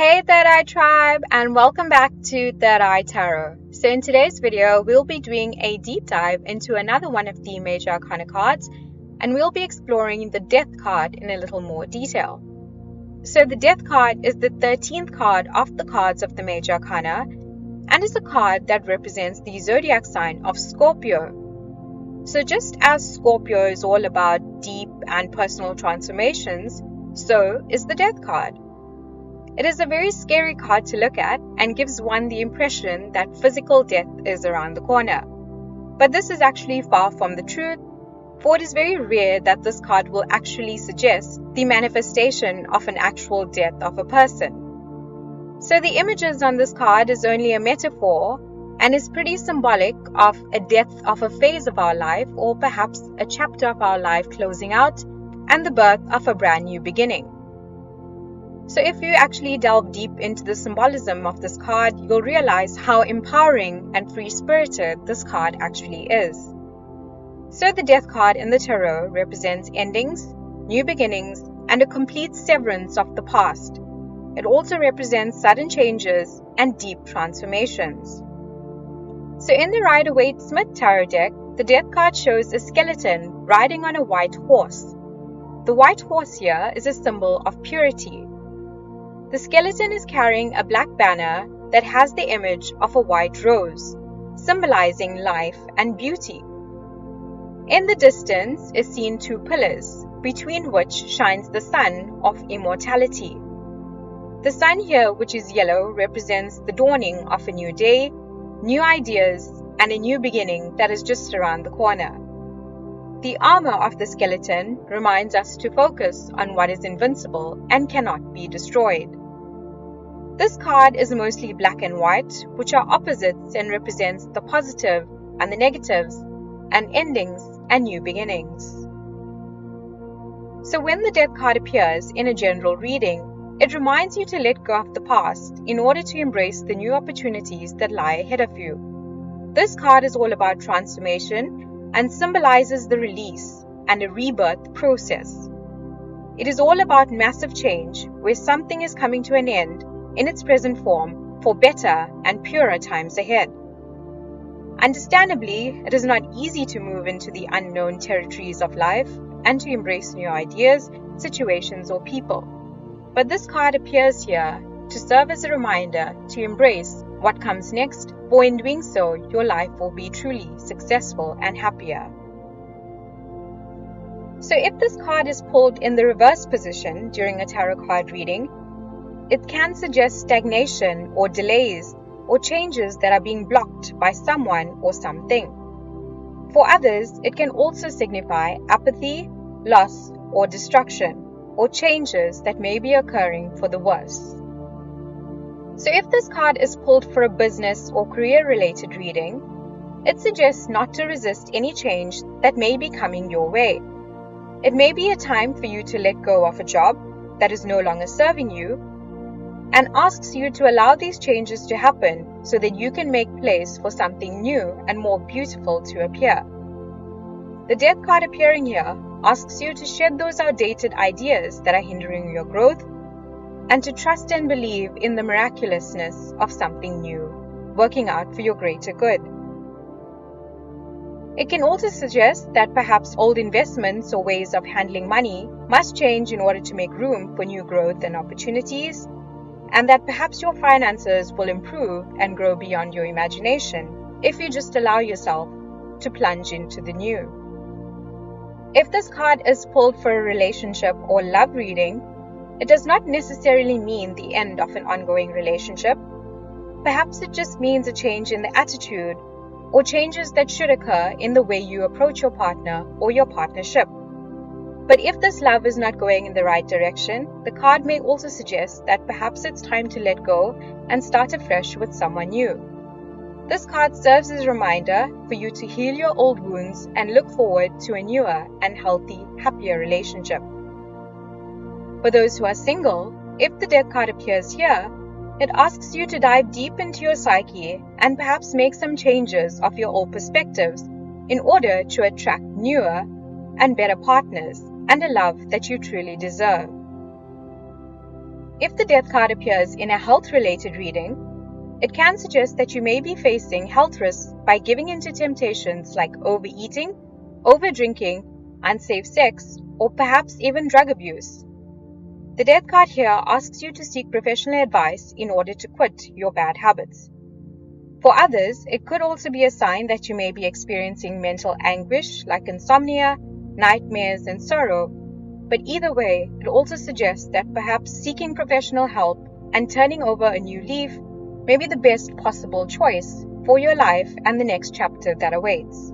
Hey Third Eye Tribe, and welcome back to Third Eye Tarot. So in today's video, we'll be doing a deep dive into another one of the major arcana cards, and we'll be exploring the Death card in a little more detail. So the Death card is the 13th card of the cards of the major arcana, and is a card that represents the zodiac sign of Scorpio. So just as Scorpio is all about deep and personal transformations, so is the Death card. It is a very scary card to look at and gives one the impression that physical death is around the corner. But this is actually far from the truth, for it is very rare that this card will actually suggest the manifestation of an actual death of a person. So the images on this card is only a metaphor and is pretty symbolic of a death of a phase of our life, or perhaps a chapter of our life closing out and the birth of a brand new beginning. So if you actually delve deep into the symbolism of this card, you'll realize how empowering and free-spirited this card actually is. So the Death card in the tarot represents endings, new beginnings, and a complete severance of the past. It also represents sudden changes and deep transformations. So in the Rider-Waite-Smith tarot deck, the Death card shows a skeleton riding on a white horse. The white horse here is a symbol of purity. The skeleton is carrying a black banner that has the image of a white rose, symbolizing life and beauty. In the distance is seen two pillars, between which shines the sun of immortality. The sun here, which is yellow, represents the dawning of a new day, new ideas, and a new beginning that is just around the corner. The armor of the skeleton reminds us to focus on what is invincible and cannot be destroyed. This card is mostly black and white, which are opposites and represents the positive and the negatives, and endings and new beginnings. So when the Death card appears in a general reading, it reminds you to let go of the past in order to embrace the new opportunities that lie ahead of you. This card is all about transformation and symbolizes the release and a rebirth process. It is all about massive change, where something is coming to an end in its present form for better and purer times ahead. Understandably, it is not easy to move into the unknown territories of life and to embrace new ideas, situations, or people. But this card appears here to serve as a reminder to embrace what comes next, for in doing so, your life will be truly successful and happier. So if this card is pulled in the reverse position during a tarot card reading, it can suggest stagnation or delays or changes that are being blocked by someone or something. For others, it can also signify apathy, loss, or destruction, or changes that may be occurring for the worse. So if this card is pulled for a business or career-related reading, it suggests not to resist any change that may be coming your way. It may be a time for you to let go of a job that is no longer serving you, and asks you to allow these changes to happen so that you can make place for something new and more beautiful to appear. The Death card appearing here asks you to shed those outdated ideas that are hindering your growth and to trust and believe in the miraculousness of something new, working out for your greater good. It can also suggest that perhaps old investments or ways of handling money must change in order to make room for new growth and opportunities, and that perhaps your finances will improve and grow beyond your imagination if you just allow yourself to plunge into the new. If this card is pulled for a relationship or love reading, it does not necessarily mean the end of an ongoing relationship. Perhaps it just means a change in the attitude or changes that should occur in the way you approach your partner or your partnership. But if this love is not going in the right direction, the card may also suggest that perhaps it's time to let go and start afresh with someone new. This card serves as a reminder for you to heal your old wounds and look forward to a newer and healthy, happier relationship. For those who are single, if the Death card appears here, it asks you to dive deep into your psyche and perhaps make some changes of your old perspectives in order to attract newer and better partners and a love that you truly deserve. If the Death card appears in a health-related reading, it can suggest that you may be facing health risks by giving into temptations like overeating, overdrinking, unsafe sex, or perhaps even drug abuse. The Death card here asks you to seek professional advice in order to quit your bad habits. For others, it could also be a sign that you may be experiencing mental anguish like insomnia, nightmares, and sorrow. But either way, it also suggests that perhaps seeking professional help and turning over a new leaf may be the best possible choice for your life and the next chapter that awaits.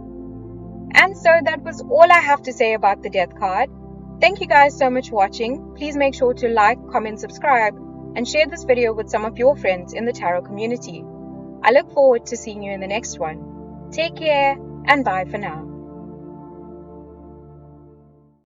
And so that was all I have to say about the Death card. Thank you guys so much for watching. Please make sure to like, comment, subscribe, and share this video with some of your friends in the tarot community. I look forward to seeing you in the next one. Take care and bye for now.